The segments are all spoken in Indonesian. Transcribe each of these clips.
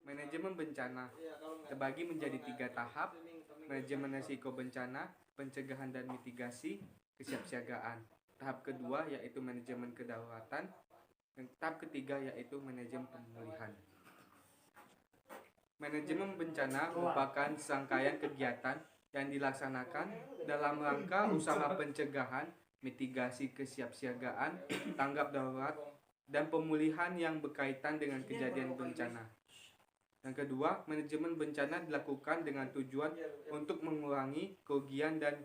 Manajemen bencana terbagi menjadi 3 tahap: manajemen risiko bencana, pencegahan dan mitigasi, kesiapsiagaan. Tahap kedua yaitu manajemen kedaruratan, dan tahap ketiga yaitu manajemen pemulihan. Manajemen bencana merupakan serangkaian kegiatan yang dilaksanakan dalam rangka usaha pencegahan, mitigasi, kesiapsiagaan, tanggap darurat, dan pemulihan yang berkaitan dengan kejadian bencana. Yang kedua, manajemen bencana dilakukan dengan tujuan untuk mengurangi kerugian dan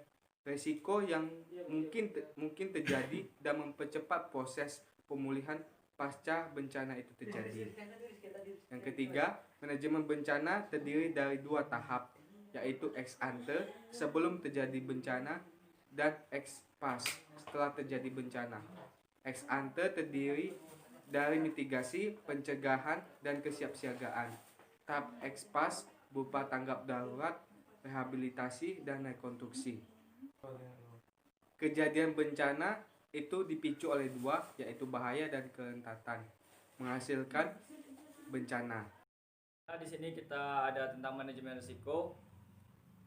risiko yang mungkin terjadi dan mempercepat proses pemulihan pasca bencana itu terjadi. Yang ketiga, manajemen bencana terdiri dari 2 tahap, yaitu ex ante sebelum terjadi bencana dan ex post setelah terjadi bencana. Ex ante terdiri dari mitigasi, pencegahan, dan kesiapsiagaan. Tahap ex post berupa tanggap darurat, rehabilitasi, dan rekonstruksi. Kejadian bencana itu dipicu oleh 2, yaitu bahaya dan kerentanan menghasilkan bencana. Di sini kita ada tentang manajemen risiko.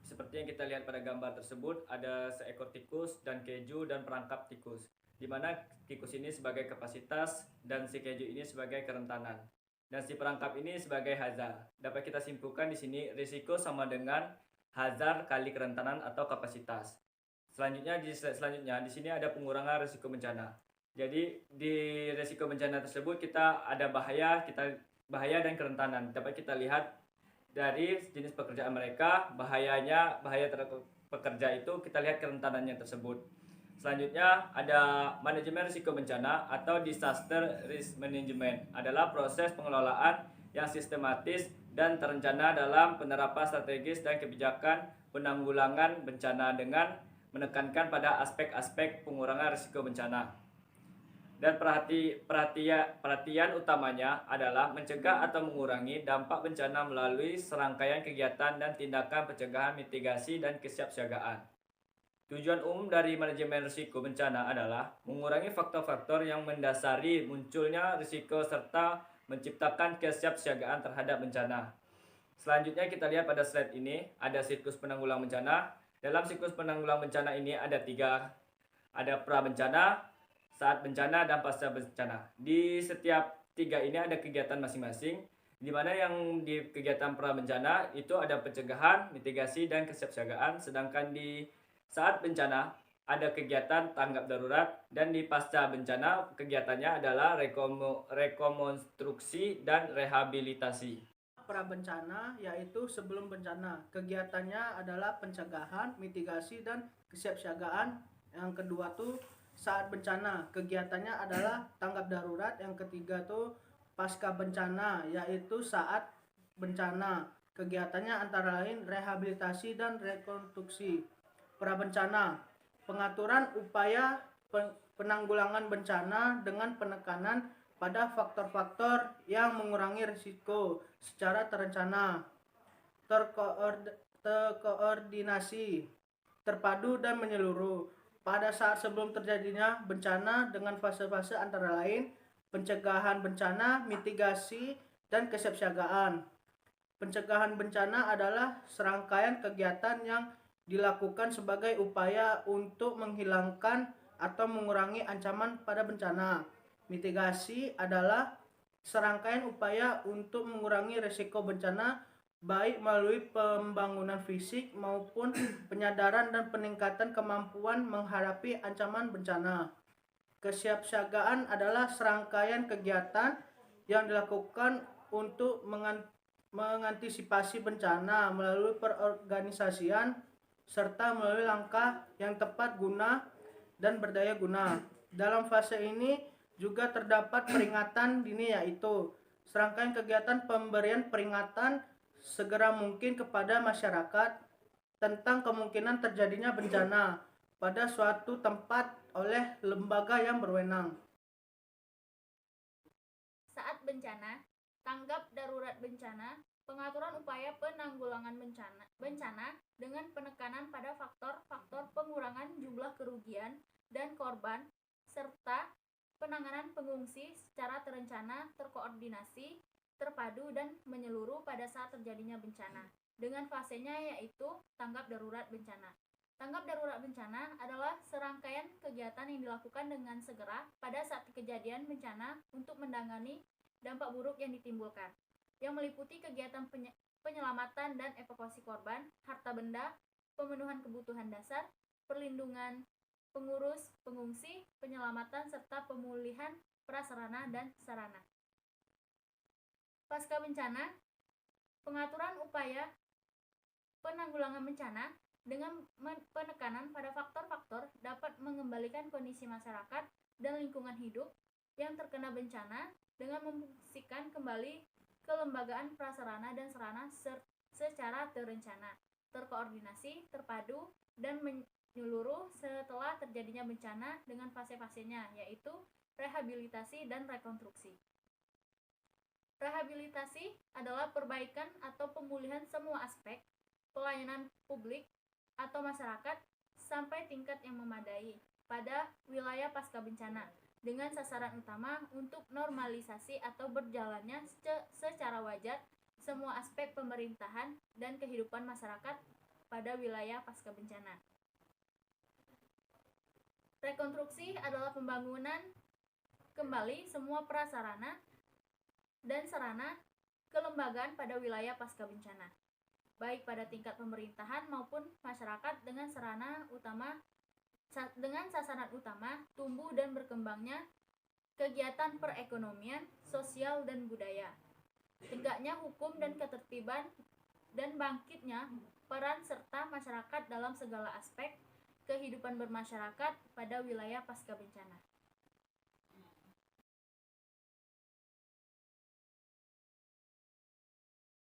Seperti yang kita lihat pada gambar tersebut, ada seekor tikus dan keju dan perangkap tikus, di mana tikus ini sebagai kapasitas dan si keju ini sebagai kerentanan. Dan si perangkap ini sebagai hazard. Dapat kita simpulkan di sini risiko sama dengan hazard kali kerentanan atau kapasitas. Selanjutnya di sini ada pengurangan risiko bencana. Jadi di risiko bencana tersebut kita ada bahaya dan kerentanan. Dapat kita lihat dari jenis pekerjaan mereka, bahaya terhadap pekerja itu kita lihat kerentanannya tersebut. Selanjutnya ada manajemen risiko bencana atau disaster risk management, adalah proses pengelolaan yang sistematis dan terencana dalam penerapan strategis dan kebijakan penanggulangan bencana dengan menekankan pada aspek-aspek pengurangan risiko bencana. Dan perhatian utamanya adalah mencegah atau mengurangi dampak bencana melalui serangkaian kegiatan dan tindakan pencegahan, mitigasi, dan kesiapsiagaan. Tujuan umum dari manajemen risiko bencana adalah mengurangi faktor-faktor yang mendasari munculnya risiko serta menciptakan kesiapsiagaan terhadap bencana. Selanjutnya kita lihat pada slide ini, ada siklus penanggulangan bencana. Dalam siklus penanggulangan bencana ini ada 3. Ada pra bencana, saat bencana, dan pasca bencana. Di setiap 3 ini ada kegiatan masing-masing, di mana yang di kegiatan pra bencana itu ada pencegahan, mitigasi, dan kesiapsiagaan, sedangkan di saat bencana ada kegiatan tanggap darurat, dan di pasca bencana kegiatannya adalah rekonstruksi dan rehabilitasi. Pra bencana yaitu sebelum bencana. Kegiatannya adalah pencegahan, mitigasi, dan kesiapsiagaan. Yang kedua tuh saat bencana, kegiatannya adalah tanggap darurat. Yang ketiga tuh pasca bencana, yaitu saat bencana. Kegiatannya antara lain rehabilitasi dan rekonstruksi. Pra bencana, pengaturan upaya penanggulangan bencana dengan penekanan pada faktor-faktor yang mengurangi risiko secara terencana, terkoordinasi, terpadu, dan menyeluruh pada saat sebelum terjadinya bencana dengan fase-fase antara lain pencegahan bencana, mitigasi, dan kesiapsiagaan. Pencegahan bencana adalah serangkaian kegiatan yang dilakukan sebagai upaya untuk menghilangkan atau mengurangi ancaman pada bencana. Mitigasi adalah serangkaian upaya untuk mengurangi risiko bencana baik melalui pembangunan fisik maupun penyadaran dan peningkatan kemampuan menghadapi ancaman bencana. Kesiapsiagaan adalah serangkaian kegiatan yang dilakukan untuk mengantisipasi bencana melalui perorganisasian serta melalui langkah yang tepat guna dan berdaya guna. Dalam fase ini juga terdapat peringatan dini, yaitu serangkaian kegiatan pemberian peringatan segera mungkin kepada masyarakat tentang kemungkinan terjadinya bencana pada suatu tempat oleh lembaga yang berwenang. Saat bencana, tanggap darurat bencana, pengaturan upaya penanggulangan bencana dengan penekanan pada faktor-faktor pengurangan jumlah kerugian dan korban, serta penanganan pengungsi secara terencana, terkoordinasi, terpadu dan menyeluruh pada saat terjadinya bencana. Dengan fasenya yaitu tanggap darurat bencana. Tanggap darurat bencana adalah serangkaian kegiatan yang dilakukan dengan segera pada saat kejadian bencana untuk menangani dampak buruk yang ditimbulkan, yang meliputi kegiatan penyelamatan dan evakuasi korban, harta benda, pemenuhan kebutuhan dasar, perlindungan pengurus, pengungsi, penyelamatan, serta pemulihan prasarana dan sarana. Pasca bencana, pengaturan upaya penanggulangan bencana dengan penekanan pada faktor-faktor dapat mengembalikan kondisi masyarakat dan lingkungan hidup yang terkena bencana dengan memfungsikan kembali kelembagaan prasarana dan sarana secara terencana, terkoordinasi, terpadu, dan menyeluruh setelah terjadinya bencana dengan fase-fasenya, yaitu rehabilitasi dan rekonstruksi. Rehabilitasi adalah perbaikan atau pemulihan semua aspek pelayanan publik atau masyarakat sampai tingkat yang memadai pada wilayah pasca bencana dengan sasaran utama untuk normalisasi atau berjalannya secara wajar semua aspek pemerintahan dan kehidupan masyarakat pada wilayah pasca bencana. Rekonstruksi adalah pembangunan kembali semua prasarana dan sarana kelembagaan pada wilayah pasca bencana, baik pada tingkat pemerintahan maupun masyarakat dengan sasaran utama tumbuh dan berkembangnya kegiatan perekonomian, sosial, dan budaya, tegaknya hukum dan ketertiban, dan bangkitnya peran serta masyarakat dalam segala aspek kehidupan bermasyarakat pada wilayah pasca bencana.